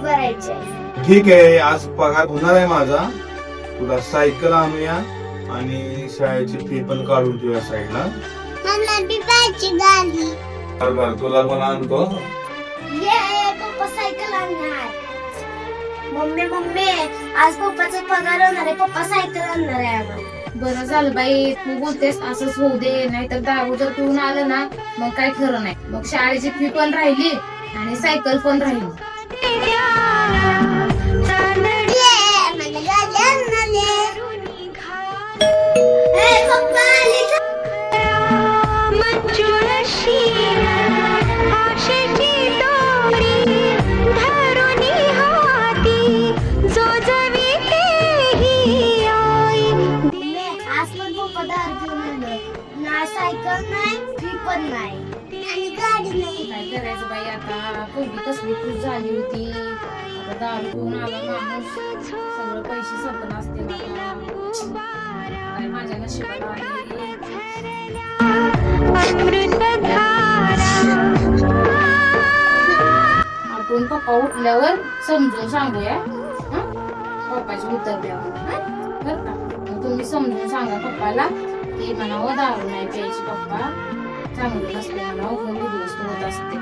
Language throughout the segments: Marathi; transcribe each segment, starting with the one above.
भरायची आहे. ठीक आहे, आज पगार होणार आहे माझा. तुला सायकल आणूया आणि शाळेची फी पण काढून ठेवूया साईडला. मला बी पाहिजे गाडी. बरं तुला पण आणतो. ये पप्पा सायकल आणणार. मम्मी मम्मी आज पप्पाचा पगार होणार आहे. पप्पा सायकल आणणार आहे आम्हाला. बरं झालं बाई, तू बोलतेस असंच होऊ दे, नाहीतर दारू जर पिऊन आलं ना मग काय खरं नाही. मग शाळेची फी पण राहिली आणि सायकल पण राहिली. सायकल नाही, फी पण नाही आणि गाडी नाही. काय करायचं बाई, आता कोणती कसली खुश झाली होती. आता दारू पिऊन आला माणूस, सगळं पैसे संपत असते. काय माझ्या नशिबाला आली. आपण पप्पा उठल्यावर समजून सांगूया. पप्पाची उतरल्यावर बरं का. मग तुम्ही समजून सांगा पप्पाला की म्हणावं दारू नाही प्यायची पप्पा, चांगलं नसते म्हणावं, उद्ध्वस्त होत असते.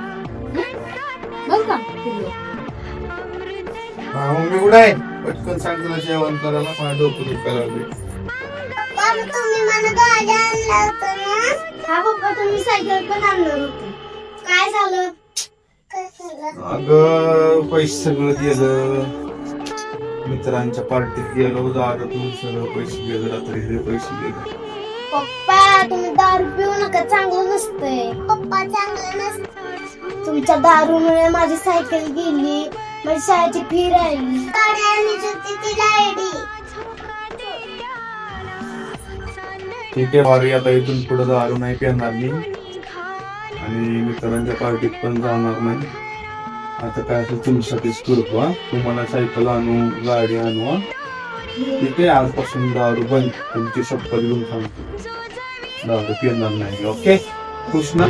बरं का. मम्मी कुठे आहे? पटकन सांग तुला जेवण करायला. मला डोकं दुखायला लागले. तुम्ही मला गाडी आणला होता ना. हा पप्पा, तुम्ही सायकल पण आणलं होतं. काय झालं? अगं पैसे सगळं गेलं. मित्रांच्या पार्टीत गेलो, दारातून सगळं पैसे गेलं. रात्री पैसे गेले. पप्पा तुम्ही दारू पिऊ नका, चांगलं नसतंय. पप्पा चांगलं नसतं. तुमच्या दारूमुळे माझी सायकल गेली, माझी शाळेची फी राहिली. गाडी आणायची होती ती लायडी. ठीक आहे सॉरी, आता इथून पुढे दारू नाही पिणार मी आणि मित्रांच्या पार्टीत पण जाणार नाही. आता काय असं तुमच्यासाठीच करतो. तुम्हाला सायकल आणू, गाडी आणू. ठीक आहे, आजपासून दारू बंद. तुमची शपथ घेऊन सांगतो, दारू पिणार नाही. ओके खुश ना.